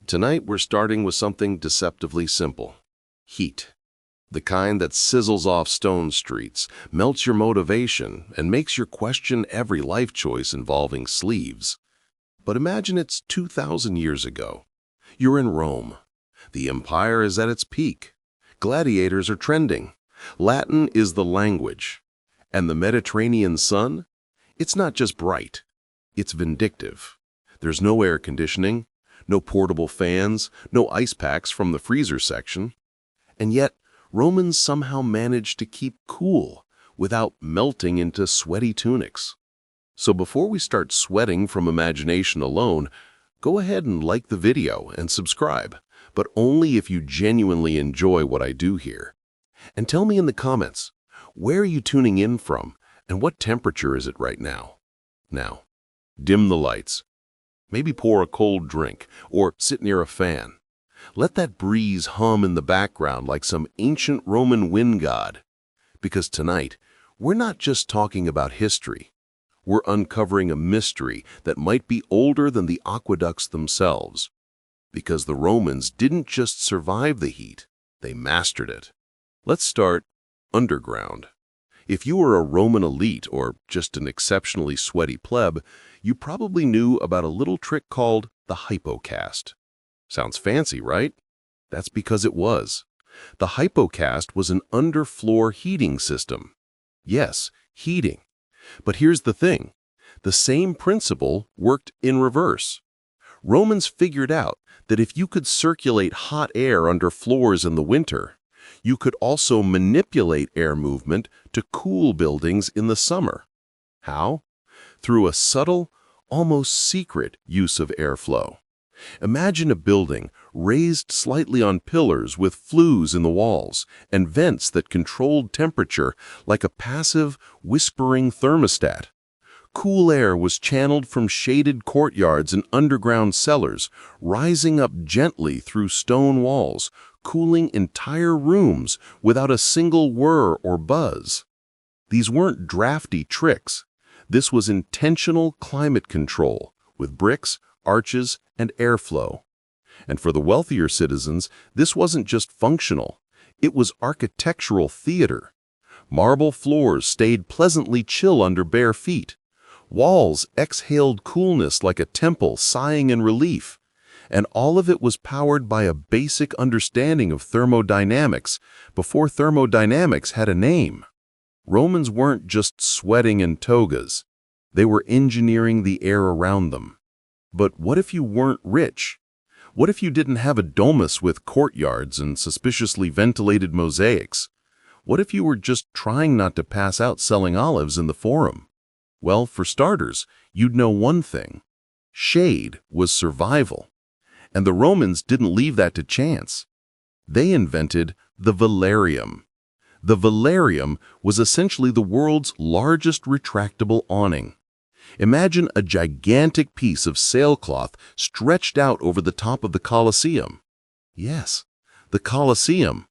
Tonight we're starting with something deceptively simple. Heat. The kind that sizzles off stone streets, melts your motivation, and makes you question every life choice involving sleeves. But imagine it's 2,000 years ago. You're in Rome. The empire is at its peak. Gladiators are trending. Latin is the language. And the Mediterranean sun? It's not just bright. It's vindictive. There's no air conditioning, no portable fans, no ice packs from the freezer section. And yet, Romans somehow managed to keep cool without melting into sweaty tunics. So before we start sweating from imagination alone, go ahead and like the video and subscribe, but only if you genuinely enjoy what I do here. And tell me in the comments, where are you tuning in from and what temperature is it right now? Now, dim the lights. Maybe pour a cold drink or sit near a fan. Let that breeze hum in the background like some ancient Roman wind god. Because tonight, we're not just talking about history. We're uncovering a mystery that might be older than the aqueducts themselves. Because the Romans didn't just survive the heat, they mastered it. Let's start underground. If you were a Roman elite or just an exceptionally sweaty pleb, you probably knew about a little trick called the hypocast. Sounds fancy, right? That's because it was. The hypocast was an underfloor heating system. Yes, heating. But here's the thing. The same principle worked in reverse. Romans figured out that if you could circulate hot air under floors in the winter, you could also manipulate air movement to cool buildings in the summer. How? Through a subtle, almost secret use of airflow. Imagine a building raised slightly on pillars with flues in the walls and vents that controlled temperature like a passive, whispering thermostat. Cool air was channeled from shaded courtyards and underground cellars, rising up gently through stone walls, cooling entire rooms without a single whir or buzz. These weren't drafty tricks. This was intentional climate control with bricks, arches, and airflow. And for the wealthier citizens, this wasn't just functional. It was architectural theater. Marble floors stayed pleasantly chill under bare feet. Walls exhaled coolness like a temple sighing in relief. And all of it was powered by a basic understanding of thermodynamics before thermodynamics had a name. Romans weren't just sweating in togas. They were engineering the air around them. But what if you weren't rich? What if you didn't have a domus with courtyards and suspiciously ventilated mosaics? What if you were just trying not to pass out selling olives in the forum? Well, for starters, you'd know one thing. Shade was survival. And the Romans didn't leave that to chance. They invented the velarium. The velarium was essentially the world's largest retractable awning. Imagine a gigantic piece of sailcloth stretched out over the top of the Colosseum. Yes, the Colosseum.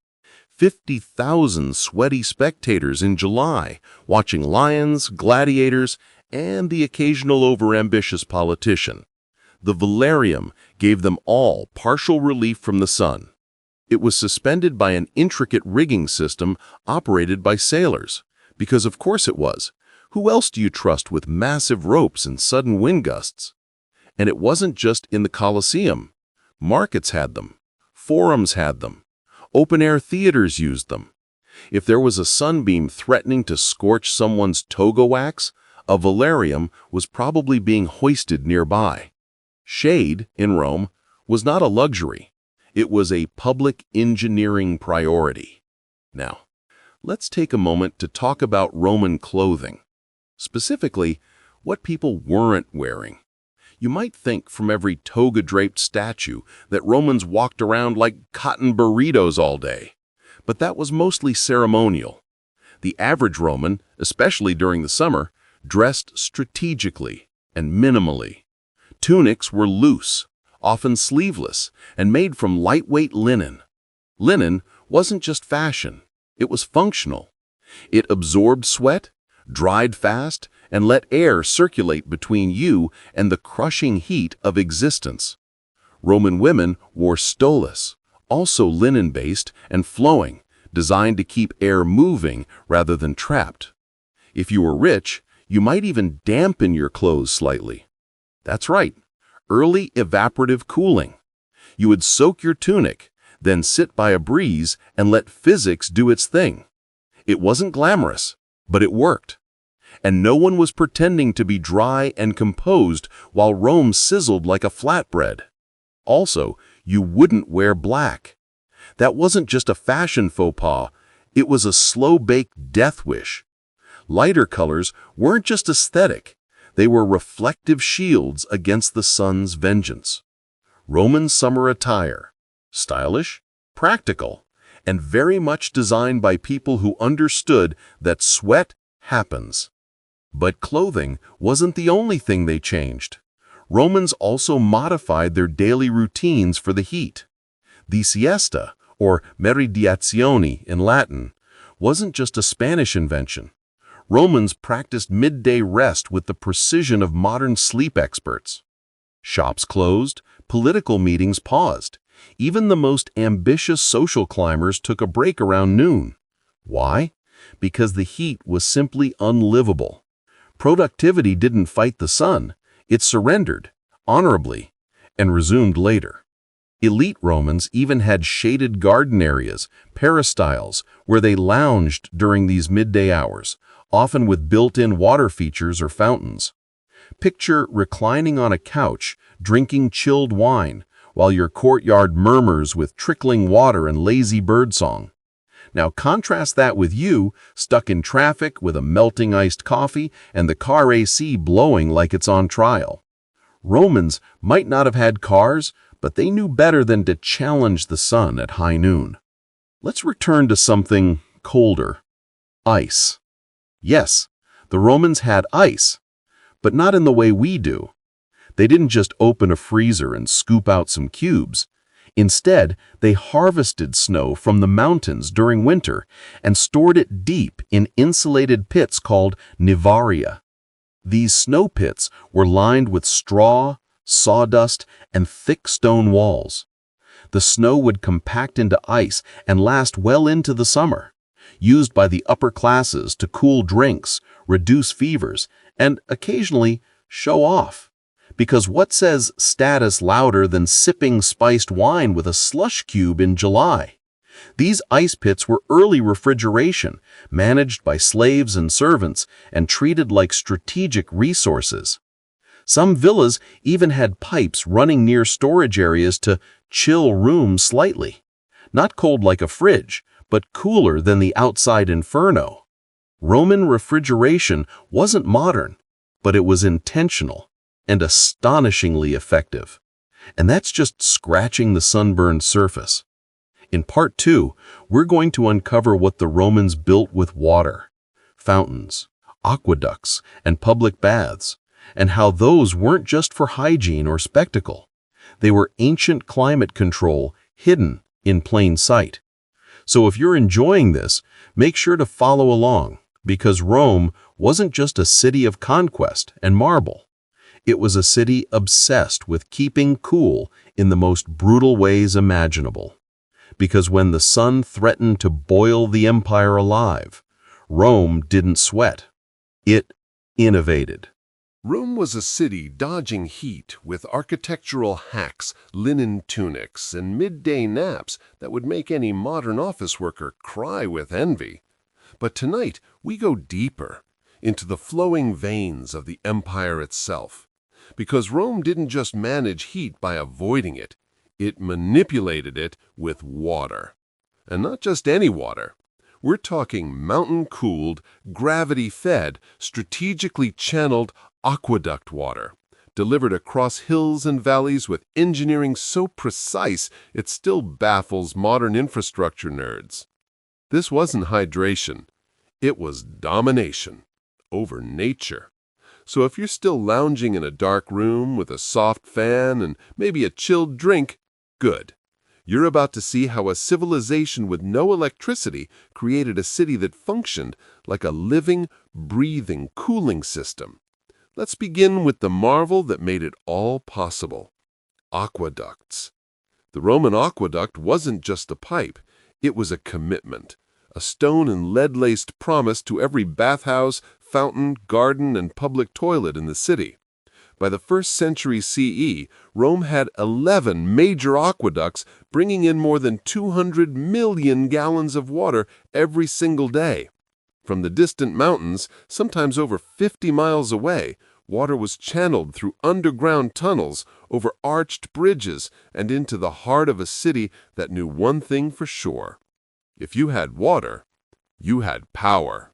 50,000 sweaty spectators in July watching lions, gladiators, and the occasional overambitious politician. The velarium gave them all partial relief from the sun. It was suspended by an intricate rigging system operated by sailors, because of course it was. Who else do you trust with massive ropes and sudden wind gusts? And it wasn't just in the Colosseum. Markets had them. Forums had them. Open-air theaters used them. If there was a sunbeam threatening to scorch someone's toga wax, a velarium was probably being hoisted nearby. Shade, in Rome, was not a luxury. It was a public engineering priority. Now, let's take a moment to talk about Roman clothing. Specifically, what people weren't wearing. You might think from every toga-draped statue that Romans walked around like cotton burritos all day. But that was mostly ceremonial. The average Roman, especially during the summer, dressed strategically and minimally. Tunics were loose, often sleeveless, and made from lightweight linen. Linen wasn't just fashion, it was functional. It absorbed sweat, dried fast, and let air circulate between you and the crushing heat of existence. Roman women wore stolas, also linen-based and flowing, designed to keep air moving rather than trapped. If you were rich, you might even dampen your clothes slightly. That's right, early evaporative cooling. You would soak your tunic, then sit by a breeze and let physics do its thing. It wasn't glamorous, but it worked. And no one was pretending to be dry and composed while Rome sizzled like a flatbread. Also, you wouldn't wear black. That wasn't just a fashion faux pas, it was a slow-baked death wish. Lighter colors weren't just aesthetic, they were reflective shields against the sun's vengeance. Roman summer attire, stylish, practical, and very much designed by people who understood that sweat happens. But clothing wasn't the only thing they changed. Romans also modified their daily routines for the heat. The siesta, or meridiazione in Latin, wasn't just a Spanish invention. Romans practiced midday rest with the precision of modern sleep experts. Shops closed, political meetings paused. Even the most ambitious social climbers took a break around noon. Why? Because the heat was simply unlivable. Productivity didn't fight the sun. It surrendered, honorably, and resumed later. Elite Romans even had shaded garden areas, peristyles, where they lounged during these midday hours, often with built-in water features or fountains. Picture reclining on a couch, drinking chilled wine, while your courtyard murmurs with trickling water and lazy birdsong. Now contrast that with you, stuck in traffic with a melting iced coffee and the car AC blowing like it's on trial. Romans might not have had cars, but they knew better than to challenge the sun at high noon. Let's return to something colder. Ice. Yes, the Romans had ice, but not in the way we do. They didn't just open a freezer and scoop out some cubes. Instead, they harvested snow from the mountains during winter and stored it deep in insulated pits called nivaria. These snow pits were lined with straw, sawdust, and thick stone walls. The snow would compact into ice and last well into the summer, used by the upper classes to cool drinks, reduce fevers, and occasionally show off. Because what says status louder than sipping spiced wine with a slush cube in July? These ice pits were early refrigeration, managed by slaves and servants, and treated like strategic resources. Some villas even had pipes running near storage areas to chill rooms slightly. Not cold like a fridge, but cooler than the outside inferno. Roman refrigeration wasn't modern, but it was intentional and astonishingly effective. And that's just scratching the sunburned surface. In Part 2, we're going to uncover what the Romans built with water, fountains, aqueducts, and public baths, and how those weren't just for hygiene or spectacle. They were ancient climate control hidden in plain sight. So if you're enjoying this, make sure to follow along, because Rome wasn't just a city of conquest and marble. It was a city obsessed with keeping cool in the most brutal ways imaginable. Because when the sun threatened to boil the empire alive, Rome didn't sweat. It innovated. Rome was a city dodging heat with architectural hacks, linen tunics, and midday naps that would make any modern office worker cry with envy. But tonight, we go deeper into the flowing veins of the empire itself. Because Rome didn't just manage heat by avoiding it, it manipulated it with water. And not just any water. We're talking mountain-cooled, gravity-fed, strategically channeled aqueduct water, delivered across hills and valleys with engineering so precise it still baffles modern infrastructure nerds. This wasn't hydration. It was domination over nature. So if you're still lounging in a dark room with a soft fan and maybe a chilled drink, good. You're about to see how a civilization with no electricity created a city that functioned like a living, breathing cooling system. Let's begin with the marvel that made it all possible: aqueducts. The Roman aqueduct wasn't just a pipe, it was a commitment, a stone and lead-laced promise to every bathhouse, fountain, garden, and public toilet in the city. By the 1st century CE, Rome had 11 major aqueducts bringing in more than 200 million gallons of water every single day. From the distant mountains, sometimes over 50 miles away, water was channeled through underground tunnels, over arched bridges, and into the heart of a city that knew one thing for sure. If you had water, you had power.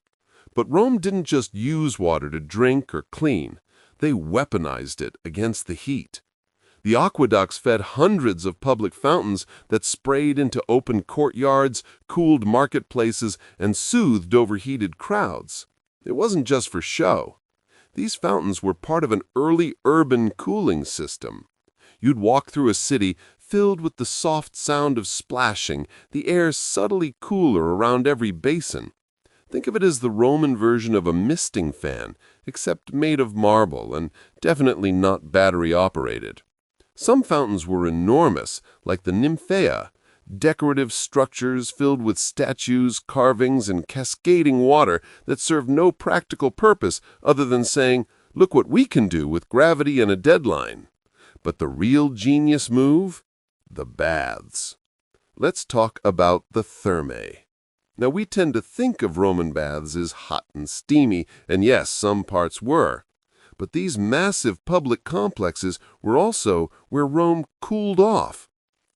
But Rome didn't just use water to drink or clean. They weaponized it against the heat. The aqueducts fed hundreds of public fountains that sprayed into open courtyards, cooled marketplaces, and soothed overheated crowds. It wasn't just for show. These fountains were part of an early urban cooling system. You'd walk through a city filled with the soft sound of splashing, the air subtly cooler around every basin. Think of it as the Roman version of a misting fan, except made of marble and definitely not battery-operated. Some fountains were enormous, like the Nymphaea, decorative structures filled with statues, carvings, and cascading water that served no practical purpose other than saying, "Look what we can do with gravity and a deadline." But the real genius move? The baths. Let's talk about the thermae. Now, we tend to think of Roman baths as hot and steamy, and yes, some parts were. But these massive public complexes were also where Rome cooled off.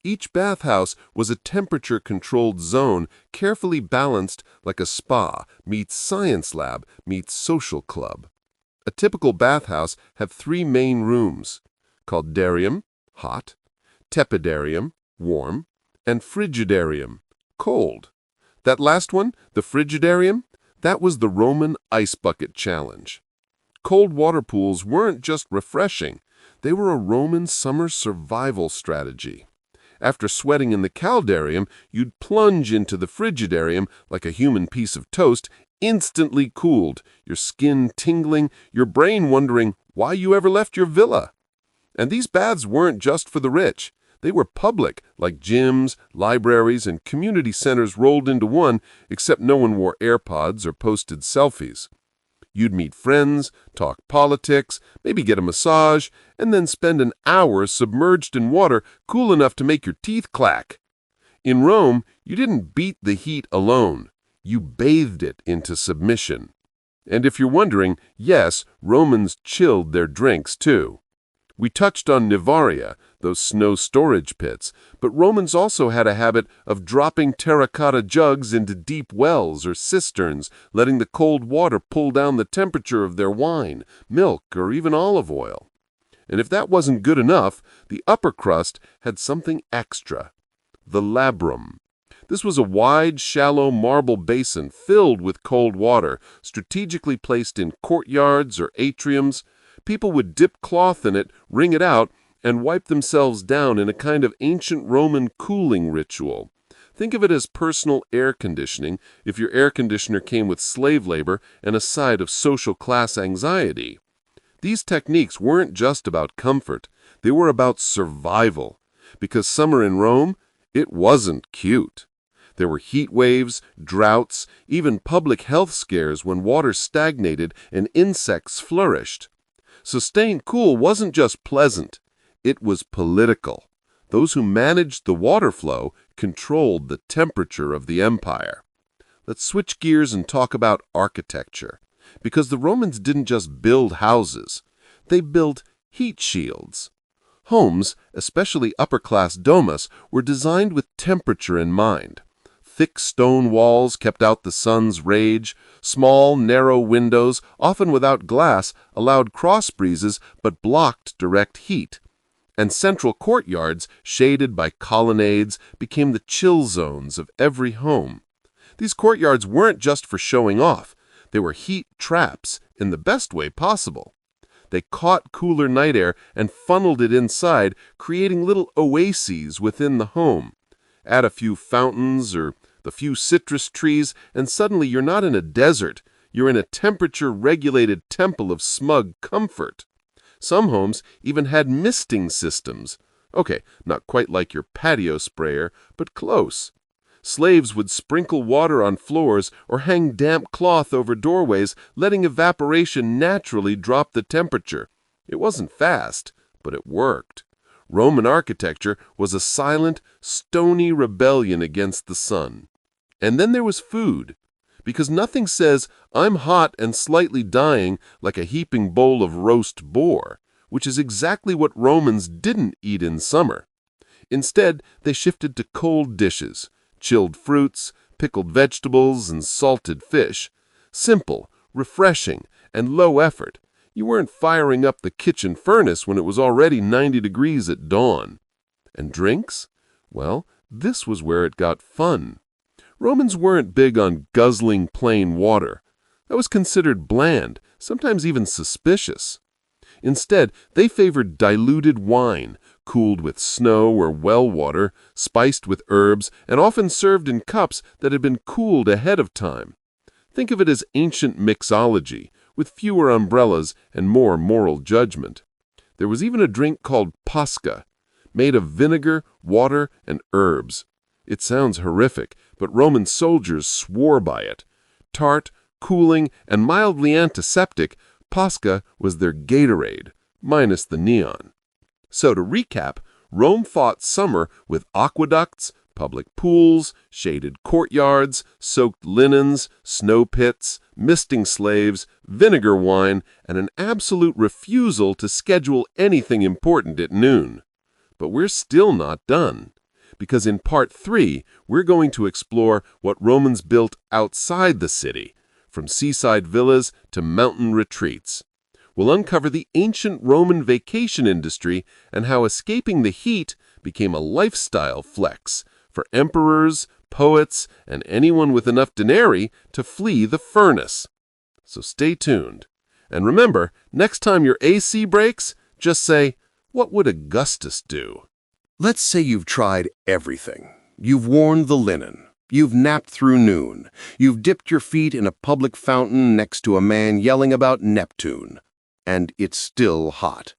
Each bathhouse was a temperature-controlled zone, carefully balanced like a spa meets science lab meets social club. A typical bathhouse had 3 main rooms: caldarium, hot; tepidarium, warm; and frigidarium, cold. That last one, the frigidarium, that was the Roman ice bucket challenge. Cold water pools weren't just refreshing, they were a Roman summer survival strategy. After sweating in the caldarium, you'd plunge into the frigidarium like a human piece of toast, instantly cooled, your skin tingling, your brain wondering why you ever left your villa. And these baths weren't just for the rich. They were public, like gyms, libraries, and community centers rolled into one, except no one wore AirPods or posted selfies. You'd meet friends, talk politics, maybe get a massage, and then spend an hour submerged in water cool enough to make your teeth clack. In Rome, you didn't beat the heat alone. You bathed it into submission. And if you're wondering, yes, Romans chilled their drinks too. We touched on Nivaria, those snow storage pits, but Romans also had a habit of dropping terracotta jugs into deep wells or cisterns, letting the cold water pull down the temperature of their wine, milk, or even olive oil. And if that wasn't good enough, the upper crust had something extra: the labrum. This was a wide, shallow marble basin filled with cold water, strategically placed in courtyards or atriums. People would dip cloth in it, wring it out, and wipe themselves down in a kind of ancient Roman cooling ritual. Think of it as personal air conditioning if your air conditioner came with slave labor and a side of social class anxiety. These techniques weren't just about comfort, they were about survival. Because summer in Rome, it wasn't cute. There were heat waves, droughts, even public health scares when water stagnated and insects flourished. So staying cool wasn't just pleasant, it was political. Those who managed the water flow controlled the temperature of the empire. Let's switch gears and talk about architecture. Because the Romans didn't just build houses, they built heat shields. Homes, especially upper-class domus, were designed with temperature in mind. Thick stone walls kept out the sun's rage. Small, narrow windows, often without glass, allowed cross breezes but blocked direct heat. And central courtyards, shaded by colonnades, became the chill zones of every home. These courtyards weren't just for showing off. They were heat traps in the best way possible. They caught cooler night air and funneled it inside, creating little oases within the home. Add a few fountains or the few citrus trees, and suddenly you're not in a desert. You're in a temperature-regulated temple of smug comfort. Some homes even had misting systems, Okay, not quite like your patio sprayer, but close. Slaves would sprinkle water on floors or hang damp cloth over doorways, letting evaporation naturally drop the temperature. It wasn't fast, but it worked. Roman architecture was a silent, stony rebellion against the sun. And then there was food, because nothing says, "I'm hot and slightly dying," like a heaping bowl of roast boar, which is exactly what Romans didn't eat in summer. Instead, they shifted to cold dishes, chilled fruits, pickled vegetables, and salted fish. Simple, refreshing, and low effort. You weren't firing up the kitchen furnace when it was already 90 degrees at dawn. And drinks? Well, this was where it got fun. Romans weren't big on guzzling plain water. That was considered bland, sometimes even suspicious. Instead, they favored diluted wine, cooled with snow or well water, spiced with herbs, and often served in cups that had been cooled ahead of time. Think of it as ancient mixology, with fewer umbrellas and more moral judgment. There was even a drink called pasca, made of vinegar, water, and herbs. It sounds horrific, but Roman soldiers swore by it. Tart, cooling, and mildly antiseptic, pasca was their Gatorade, minus the neon. So to recap, Rome fought summer with aqueducts, public pools, shaded courtyards, soaked linens, snow pits, misting slaves, vinegar wine, and an absolute refusal to schedule anything important at noon. But we're still not done, because in Part 3, we're going to explore what Romans built outside the city, from seaside villas to mountain retreats. We'll uncover the ancient Roman vacation industry and how escaping the heat became a lifestyle flex for emperors, poets, and anyone with enough denarii to flee the furnace. So stay tuned. And remember, next time your AC breaks, just say, "What would Augustus do?" Let's say you've tried everything. You've worn the linen. You've napped through noon. You've dipped your feet in a public fountain next to a man yelling about Neptune. And it's still hot.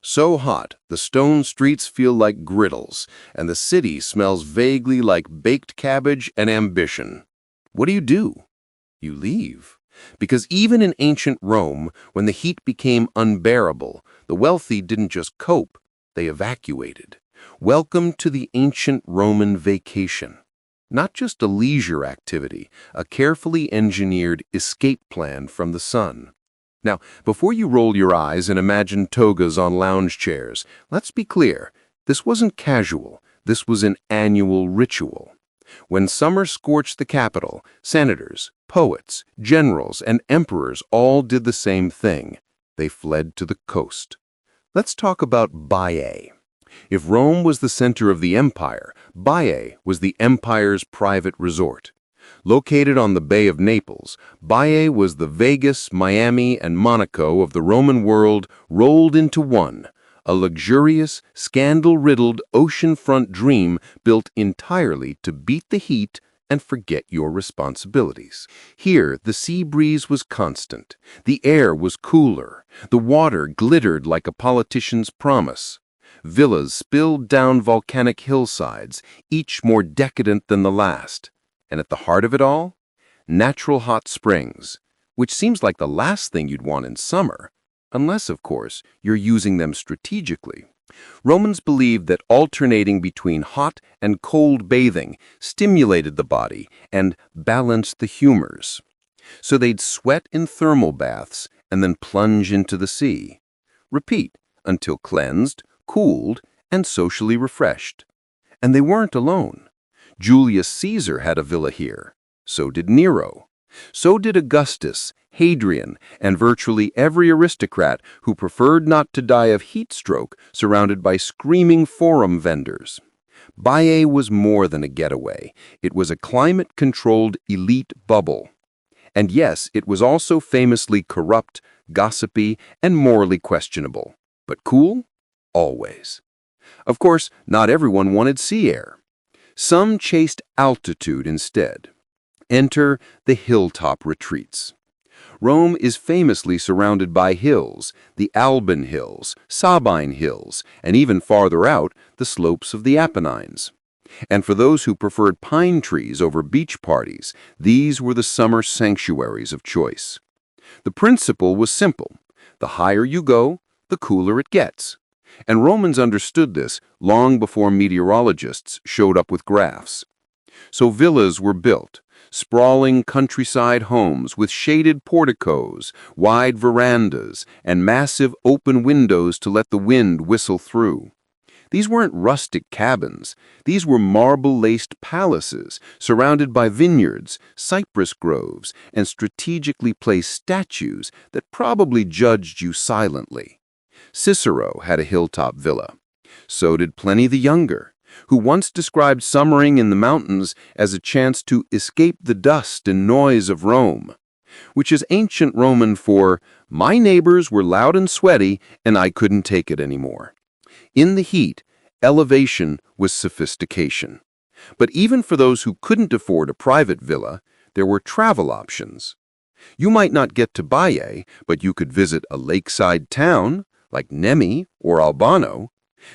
So hot, the stone streets feel like griddles, and the city smells vaguely like baked cabbage and ambition. What do? You leave. Because even in ancient Rome, when the heat became unbearable, the wealthy didn't just cope, they evacuated. Welcome to the ancient Roman vacation. Not just a leisure activity, a carefully engineered escape plan from the sun. Now, before you roll your eyes and imagine togas on lounge chairs, let's be clear, this wasn't casual, this was an annual ritual. When summer scorched the capital, senators, poets, generals, and emperors all did the same thing. They fled to the coast. Let's talk about Baiae. If Rome was the center of the empire, Baiae was the empire's private resort. Located on the Bay of Naples, Baiae was the Vegas, Miami, and Monaco of the Roman world rolled into one, a luxurious, scandal-riddled oceanfront dream built entirely to beat the heat and forget your responsibilities. Here, the sea breeze was constant, the air was cooler, the water glittered like a politician's promise. Villas spilled down volcanic hillsides, each more decadent than the last. And at the heart of it all, natural hot springs, which seems like the last thing you'd want in summer, unless, of course, you're using them strategically. Romans believed that alternating between hot and cold bathing stimulated the body and balanced the humors. So they'd sweat in thermal baths and then plunge into the sea. Repeat until cleansed, cooled, and socially refreshed. And they weren't alone. Julius Caesar had a villa here. So did Nero. So did Augustus, Hadrian, and virtually every aristocrat who preferred not to die of heat stroke surrounded by screaming forum vendors. Baiae was more than a getaway. It was a climate-controlled elite bubble. And yes, it was also famously corrupt, gossipy, and morally questionable. But cool? Always. Of course, not everyone wanted sea air. Some chased altitude instead. Enter the hilltop retreats. Rome is famously surrounded by hills, the Alban Hills, Sabine Hills, and even farther out, the slopes of the Apennines. And for those who preferred pine trees over beach parties, these were the summer sanctuaries of choice. The principle was simple. The higher you go, the cooler it gets. And Romans understood this long before meteorologists showed up with graphs. So villas were built, sprawling countryside homes with shaded porticos, wide verandas, and massive open windows to let the wind whistle through. These weren't rustic cabins. These were marble-laced palaces surrounded by vineyards, cypress groves, and strategically placed statues that probably judged you silently. Cicero had a hilltop villa. So did Pliny the Younger, who once described summering in the mountains as a chance to escape the dust and noise of Rome, which is ancient Roman for, "My neighbors were loud and sweaty, and I couldn't take it anymore." In the heat, elevation was sophistication. But even for those who couldn't afford a private villa, there were travel options. You might not get to Baiae, but you could visit a lakeside town, like Nemi or Albano.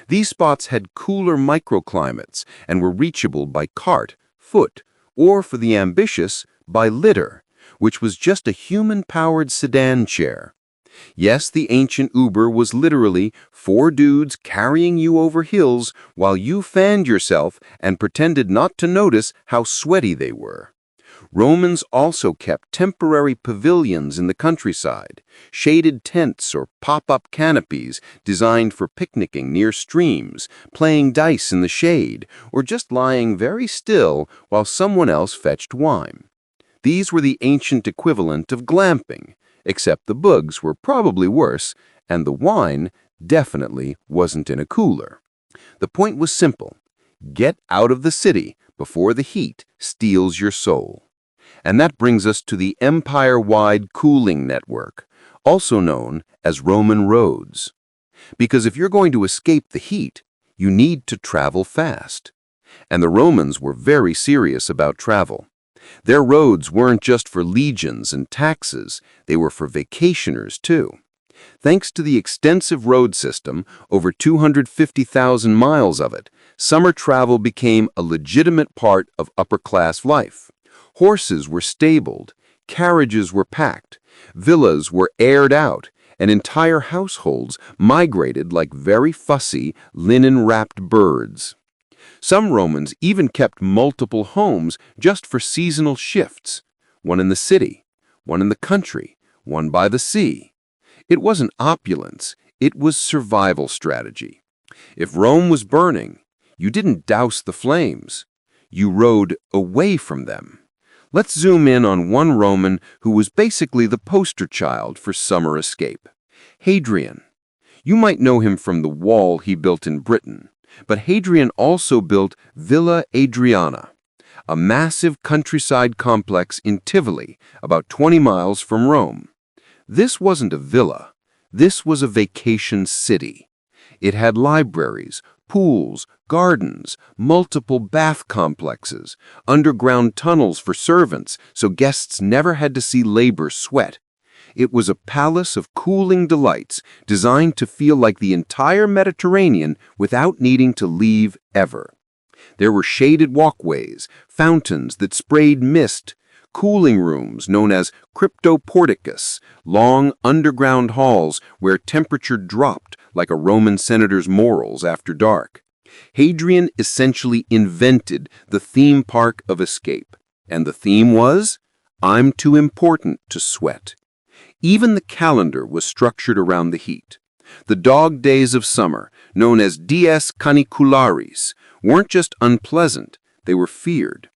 These spots had cooler microclimates and were reachable by cart, foot, or for the ambitious, by litter, which was just a human-powered sedan chair. Yes, the ancient Uber was literally 4 dudes carrying you over hills while you fanned yourself and pretended not to notice how sweaty they were. Romans also kept temporary pavilions in the countryside, shaded tents or pop-up canopies designed for picnicking near streams, playing dice in the shade, or just lying very still while someone else fetched wine. These were the ancient equivalent of glamping, except the bugs were probably worse, and the wine definitely wasn't in a cooler. The point was simple. Get out of the city before the heat steals your soul. And that brings us to the empire-wide cooling network, also known as Roman roads. Because if you're going to escape the heat, you need to travel fast. And the Romans were very serious about travel. Their roads weren't just for legions and taxes, they were for vacationers too. Thanks to the extensive road system, over 250,000 miles of it, summer travel became a legitimate part of upper-class life. Horses were stabled, carriages were packed, villas were aired out, and entire households migrated like very fussy, linen-wrapped birds. Some Romans even kept multiple homes just for seasonal shifts, one in the city, one in the country, one by the sea. It wasn't opulence, it was survival strategy. If Rome was burning, you didn't douse the flames. You rode away from them. Let's zoom in on one Roman who was basically the poster child for summer escape. Hadrian. You might know him from the wall he built in Britain, but Hadrian also built Villa Adriana, a massive countryside complex in Tivoli, about 20 miles from Rome. This wasn't a villa. This was a vacation city. It had libraries, pools, gardens, multiple bath complexes, underground tunnels for servants so guests never had to see labor sweat. It was a palace of cooling delights designed to feel like the entire Mediterranean without needing to leave ever. There were shaded walkways, fountains that sprayed mist, cooling rooms known as cryptoporticus, long underground halls where temperature dropped like a Roman senator's morals after dark. Hadrian essentially invented the theme park of escape, and the theme was, "I'm too important to sweat." Even the calendar was structured around the heat. The dog days of summer, known as dies canicularis, weren't just unpleasant, they were feared.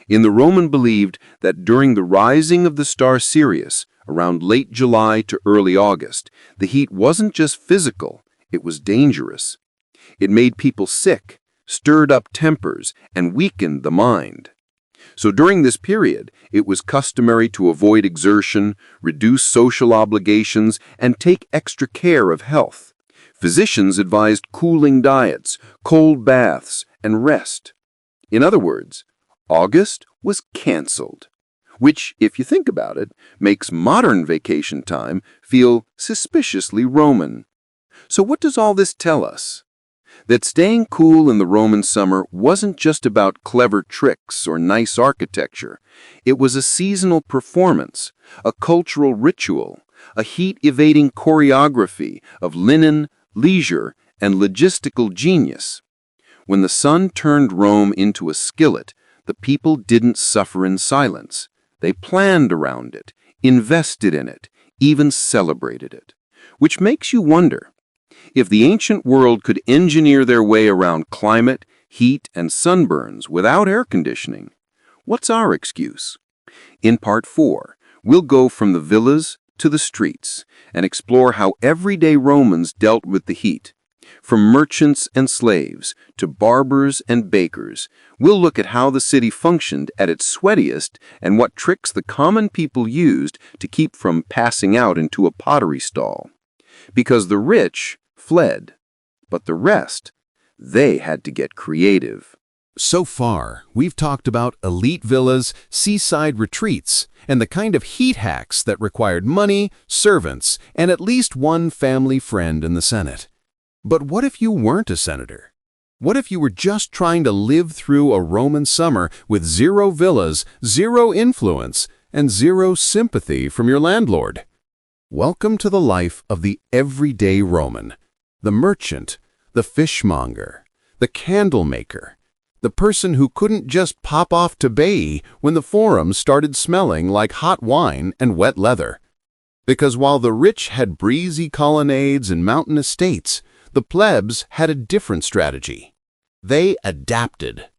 In the Roman believed that during the rising of the star Sirius, around late July to early August, the heat wasn't just physical, it was dangerous. It made people sick, stirred up tempers, and weakened the mind. So during this period, it was customary to avoid exertion, reduce social obligations, and take extra care of health. Physicians advised cooling diets, cold baths, and rest. In other words, August was canceled. which, if you think about it, makes modern vacation time feel suspiciously Roman. So what does all this tell us? That staying cool in the Roman summer wasn't just about clever tricks or nice architecture. It was a seasonal performance, a cultural ritual, a heat-evading choreography of linen, leisure, and logistical genius. When the sun turned Rome into a skillet, the people didn't suffer in silence. They planned around it, invested in it, even celebrated it. Which makes you wonder, if the ancient world could engineer their way around climate, heat, and sunburns without air conditioning, what's our excuse? In Part 4, we'll go from the villas to the streets and explore how everyday Romans dealt with the heat. From merchants and slaves to barbers and bakers, we'll look at how the city functioned at its sweatiest and what tricks the common people used to keep from passing out into a pottery stall. Because the rich fled, but the rest, they had to get creative. So far, we've talked about elite villas, seaside retreats, and the kind of heat hacks that required money, servants, and at least one family friend in the Senate. But what if you weren't a senator? What if you were just trying to live through a Roman summer with zero villas, zero influence, and zero sympathy from your landlord? Welcome to the life of the everyday Roman. The merchant, the fishmonger, the candle maker, the person who couldn't just pop off to Baiae when the forum started smelling like hot wine and wet leather. Because while the rich had breezy colonnades and mountain estates, the plebs had a different strategy. They adapted.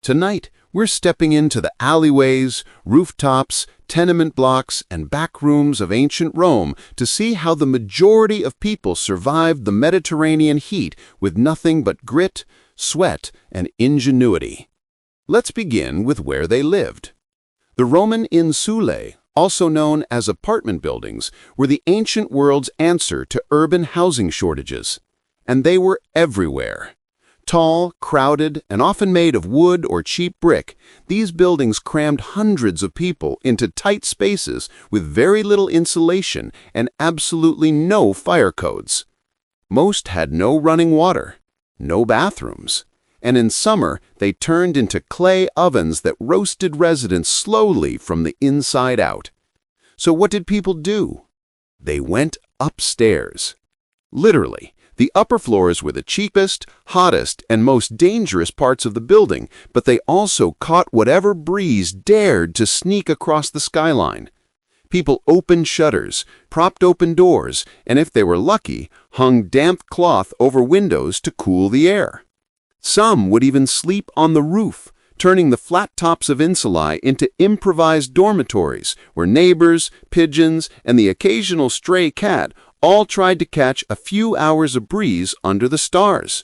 Tonight, we're stepping into the alleyways, rooftops, tenement blocks, and back rooms of ancient Rome to see how the majority of people survived the Mediterranean heat with nothing but grit, sweat, and ingenuity. Let's begin with where they lived. The Roman insulae, also known as apartment buildings, were the ancient world's answer to urban housing shortages. And they were everywhere. Tall, crowded, and often made of wood or cheap brick, these buildings crammed hundreds of people into tight spaces with very little insulation and absolutely no fire codes. Most had no running water, no bathrooms, and in summer they turned into clay ovens that roasted residents slowly from the inside out. So what did people do? They went upstairs. Literally. The upper floors were the cheapest, hottest, and most dangerous parts of the building, but they also caught whatever breeze dared to sneak across the skyline. People opened shutters, propped open doors, and if they were lucky, hung damp cloth over windows to cool the air. Some would even sleep on the roof, turning the flat tops of insulae into improvised dormitories where neighbors, pigeons, and the occasional stray cat all tried to catch a few hours of breeze under the stars.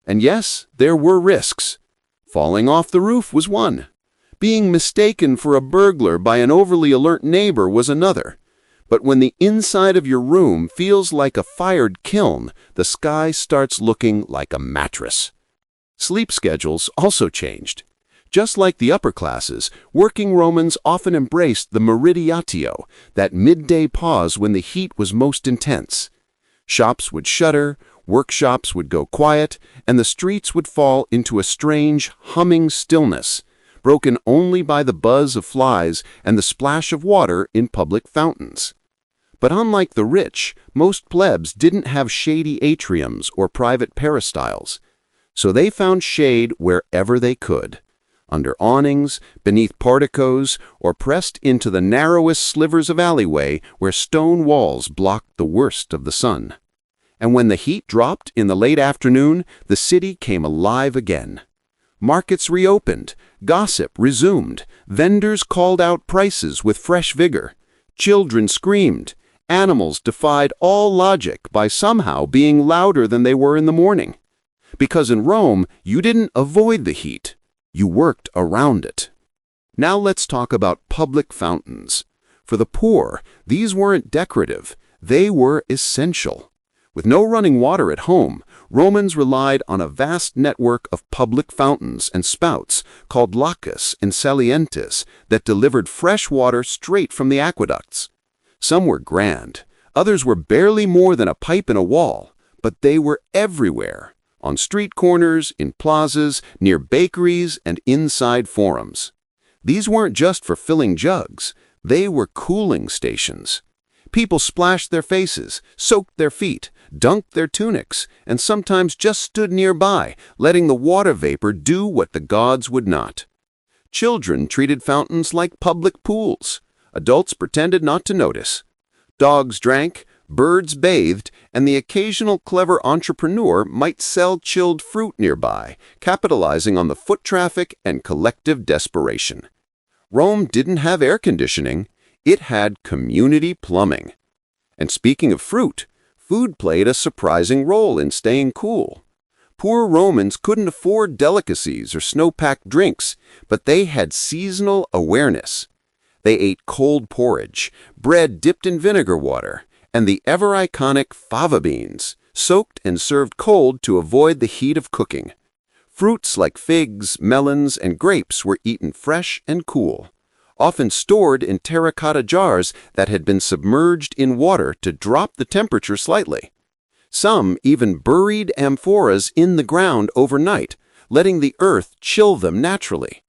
And yes, there were risks. Falling off the roof was one. Being mistaken for a burglar by an overly alert neighbor was another. But when the inside of your room feels like a fired kiln, the sky starts looking like a mattress. Sleep schedules also changed. Just like the upper classes, working Romans often embraced the meridiatio, that midday pause when the heat was most intense. Shops would shutter, workshops would go quiet, and the streets would fall into a strange, humming stillness, broken only by the buzz of flies and the splash of water in public fountains. But unlike the rich, most plebs didn't have shady atriums or private peristyles, so they found shade wherever they could. Under awnings, beneath porticos, or pressed into the narrowest slivers of alleyway where stone walls blocked the worst of the sun. And when the heat dropped in the late afternoon, the city came alive again. Markets reopened, gossip resumed, vendors called out prices with fresh vigor, children screamed, animals defied all logic by somehow being louder than they were in the morning. Because in Rome, you didn't avoid the heat. You worked around it. Now let's talk about public fountains. For the poor, these weren't decorative, they were essential. With no running water at home, Romans relied on a vast network of public fountains and spouts called lacus and salientes that delivered fresh water straight from the aqueducts. Some were grand, others were barely more than a pipe in a wall, but they were everywhere, on street corners, in plazas, near bakeries, and inside forums. These weren't just for filling jugs, they were cooling stations. People splashed their faces, soaked their feet, dunked their tunics, and sometimes just stood nearby, letting the water vapor do what the gods would not. Children treated fountains like public pools. Adults pretended not to notice. Dogs drank, birds bathed, and the occasional clever entrepreneur might sell chilled fruit nearby, capitalizing on the foot traffic and collective desperation. Rome didn't have air conditioning. It had community plumbing. And speaking of fruit, food played a surprising role in staying cool. Poor Romans couldn't afford delicacies or snow-packed drinks, but they had seasonal awareness. They ate cold porridge, bread dipped in vinegar water, and the ever-iconic fava beans, soaked and served cold to avoid the heat of cooking. Fruits like figs, melons, and grapes were eaten fresh and cool, often stored in terracotta jars that had been submerged in water to drop the temperature slightly. Some even buried amphoras in the ground overnight, letting the earth chill them naturally.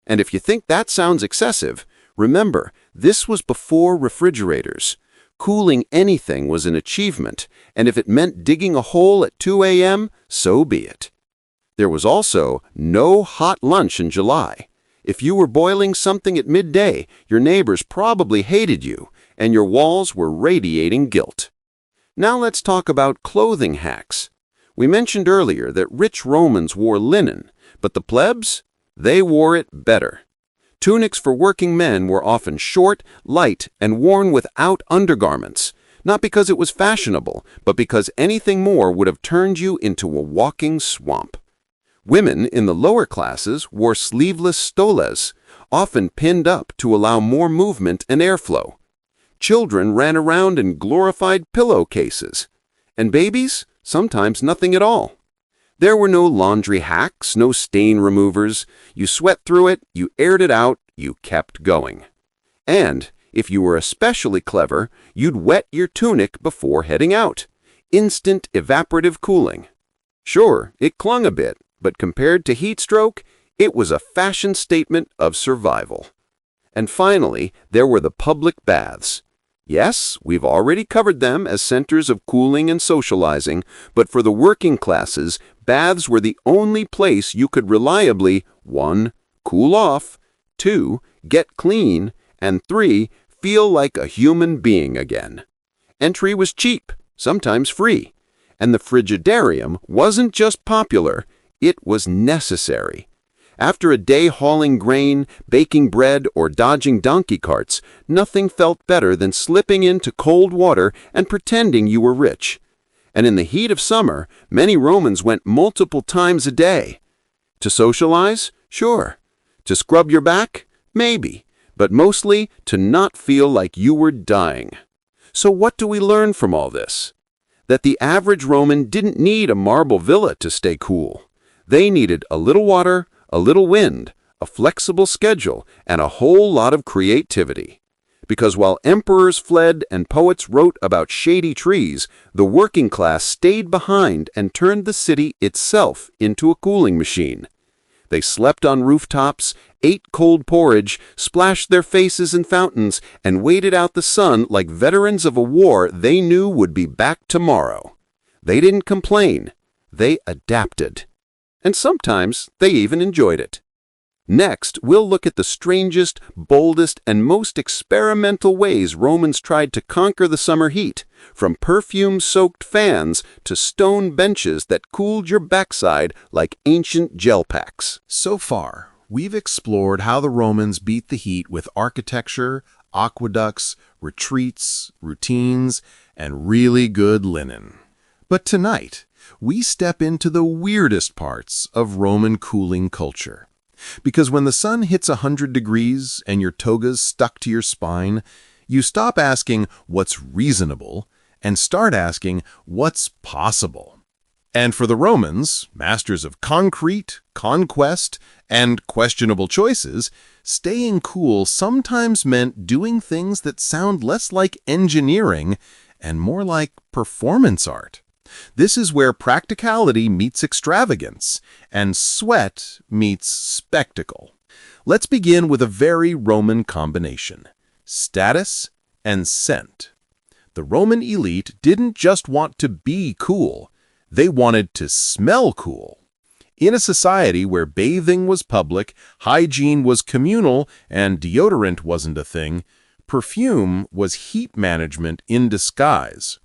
And if you think that sounds excessive, remember, this was before refrigerators. Cooling anything was an achievement, and if it meant digging a hole at 2 a.m., so be it. There was also no hot lunch in July. If you were boiling something at midday, your neighbors probably hated you, and your walls were radiating guilt. Now let's talk about clothing hacks. We mentioned earlier that rich Romans wore linen, but the plebs? They wore it better. Tunics for working men were often short, light, and worn without undergarments, not because it was fashionable, but because anything more would have turned you into a walking swamp. Women in the lower classes wore sleeveless stolas, often pinned up to allow more movement and airflow. Children ran around in glorified pillowcases, and babies, sometimes nothing at all. There were no laundry hacks, no stain removers. You sweat through it, you aired it out, you kept going. And, if you were especially clever, you'd wet your tunic before heading out. Instant evaporative cooling. Sure, it clung a bit, but compared to heat stroke, it was a fashion statement of survival. And finally, there were the public baths. Yes, we've already covered them as centers of cooling and socializing, but for the working classes, baths were the only place you could reliably 1. Cool off, 2. Get clean, and 3. Feel like a human being again. Entry was cheap, sometimes free, and the frigidarium wasn't just popular, it was necessary. After a day hauling grain, baking bread, or dodging donkey carts, nothing felt better than slipping into cold water and pretending you were rich. And in the heat of summer, many Romans went multiple times a day. To socialize? Sure. To scrub your back? Maybe. But mostly to not feel like you were dying. So what do we learn from all this? That the average Roman didn't need a marble villa to stay cool. They needed a little water, a little wind, a flexible schedule, and a whole lot of creativity. Because while emperors fled and poets wrote about shady trees, the working class stayed behind and turned the city itself into a cooling machine. They slept on rooftops, ate cold porridge, splashed their faces in fountains, and waited out the sun like veterans of a war they knew would be back tomorrow. They didn't complain. They adapted. And sometimes they even enjoyed it. Next, we'll look at the strangest, boldest, and most experimental ways Romans tried to conquer the summer heat, from perfume-soaked fans to stone benches that cooled your backside like ancient gel packs. So far, we've explored how the Romans beat the heat with architecture, aqueducts, retreats, routines, and really good linen. But tonight, we step into the weirdest parts of Roman cooling culture. Because when the sun hits 100 degrees and your toga's stuck to your spine, you stop asking what's reasonable and start asking what's possible. And for the Romans, masters of concrete, conquest, and questionable choices, staying cool sometimes meant doing things that sound less like engineering and more like performance art. This is where practicality meets extravagance, and sweat meets spectacle. Let's begin with a very Roman combination: status and scent. The Roman elite didn't just want to be cool, they wanted to smell cool. In a society where bathing was public, hygiene was communal, and deodorant wasn't a thing, perfume was heat management in disguise.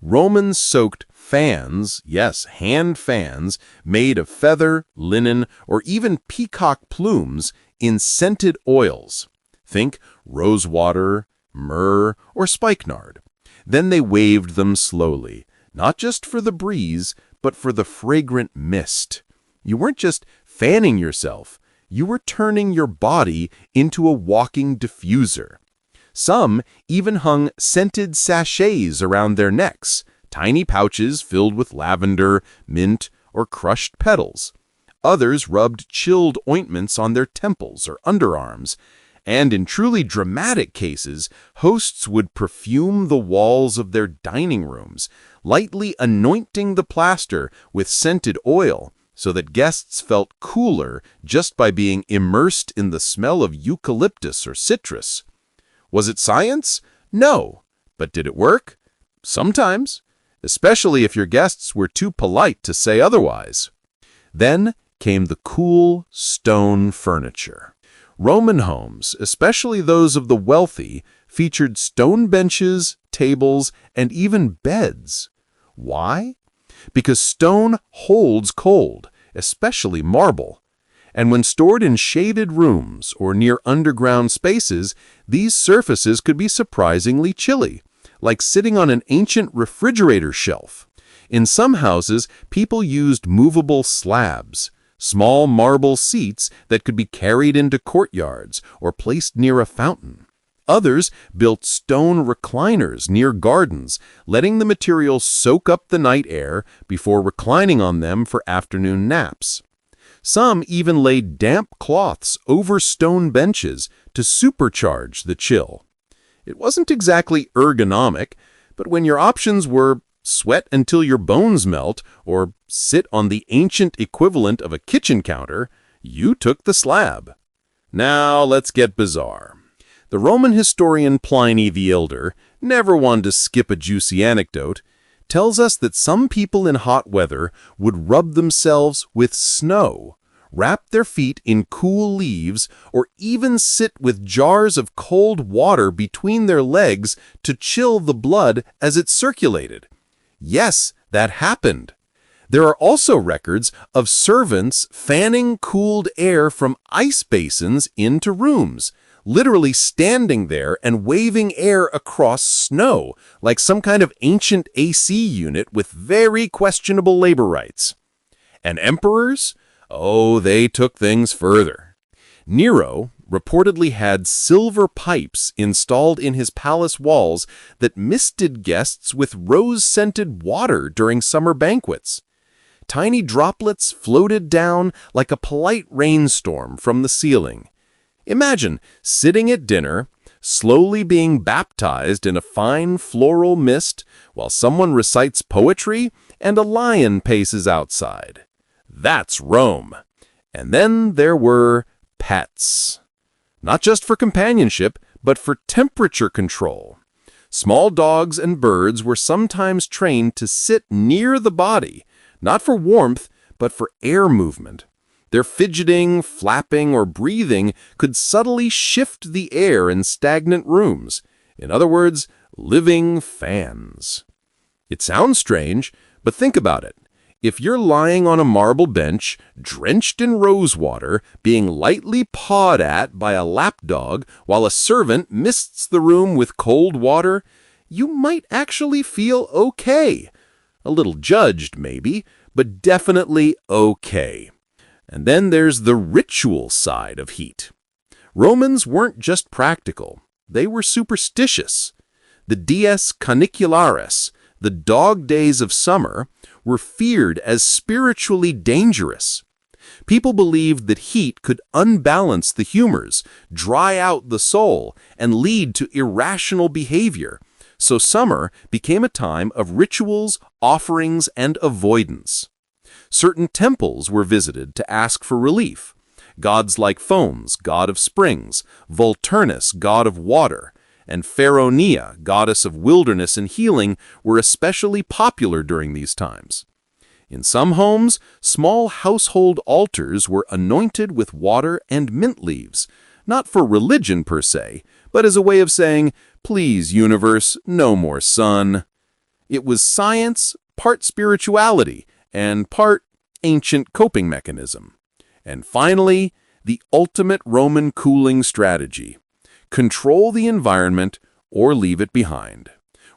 Romans soaked fans, yes, hand fans, made of feather, linen, or even peacock plumes in scented oils. Think rosewater, myrrh, or spikenard. Then they waved them slowly, not just for the breeze, but for the fragrant mist. You weren't just fanning yourself, you were turning your body into a walking diffuser. Some even hung scented sachets around their necks, tiny pouches filled with lavender, mint, or crushed petals. Others rubbed chilled ointments on their temples or underarms, and in truly dramatic cases, hosts would perfume the walls of their dining rooms, lightly anointing the plaster with scented oil so that guests felt cooler just by being immersed in the smell of eucalyptus or citrus. Was it science? No. But did it work? Sometimes, especially if your guests were too polite to say otherwise. Then came the cool stone furniture. Roman homes, especially those of the wealthy, featured stone benches, tables, and even beds. Why? Because stone holds cold, especially marble. And when stored in shaded rooms or near underground spaces, these surfaces could be surprisingly chilly, like sitting on an ancient refrigerator shelf. In some houses, people used movable slabs, small marble seats that could be carried into courtyards or placed near a fountain. Others built stone recliners near gardens, letting the material soak up the night air before reclining on them for afternoon naps. Some even laid damp cloths over stone benches to supercharge the chill. It wasn't exactly ergonomic, but when your options were sweat until your bones melt or sit on the ancient equivalent of a kitchen counter, you took the slab. Now let's get bizarre. The Roman historian Pliny the Elder, never one to skip a juicy anecdote, tells us that some people in hot weather would rub themselves with snow, wrap their feet in cool leaves, or even sit with jars of cold water between their legs to chill the blood as it circulated. Yes, that happened. There are also records of servants fanning cooled air from ice basins into rooms, literally standing there and waving air across snow, like some kind of ancient AC unit with very questionable labor rights. And emperors? Oh, they took things further. Nero reportedly had silver pipes installed in his palace walls that misted guests with rose-scented water during summer banquets. Tiny droplets floated down like a polite rainstorm from the ceiling. Imagine sitting at dinner, slowly being baptized in a fine floral mist while someone recites poetry and a lion paces outside. That's Rome. And then there were pets. Not just for companionship, but for temperature control. Small dogs and birds were sometimes trained to sit near the body, not for warmth, but for air movement. Their fidgeting, flapping, or breathing could subtly shift the air in stagnant rooms. In other words, living fans. It sounds strange, but think about it. If you're lying on a marble bench, drenched in rosewater, being lightly pawed at by a lapdog while a servant mists the room with cold water, you might actually feel okay. A little judged, maybe, but definitely okay. And then there's the ritual side of heat. Romans weren't just practical, they were superstitious. The dies canicularis, the dog days of summer, were feared as spiritually dangerous. People believed that heat could unbalance the humors, dry out the soul, and lead to irrational behavior, so summer became a time of rituals, offerings, and avoidance. Certain temples were visited to ask for relief. Gods like Fomes, god of springs, Vulturnus, god of water, and Pharaonia, goddess of wilderness and healing, were especially popular during these times. In some homes, small household altars were anointed with water and mint leaves, not for religion per se, but as a way of saying, "Please, universe, no more sun." It was science, part spirituality, and part ancient coping mechanism. And finally, the ultimate Roman cooling strategy: control the environment or leave it behind.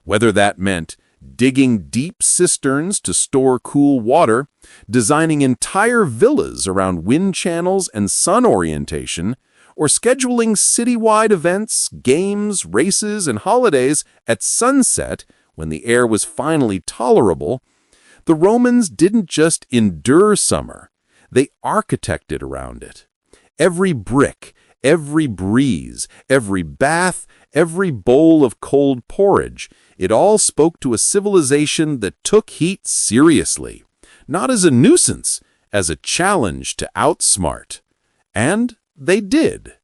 Whether that meant digging deep cisterns to store cool water, designing entire villas around wind channels and sun orientation, or scheduling citywide events, games, races, and holidays at sunset when the air was finally tolerable, the Romans didn't just endure summer, they architected around it. Every brick, every breeze, every bath, every bowl of cold porridge, it all spoke to a civilization that took heat seriously, not as a nuisance, as a challenge to outsmart. And they did.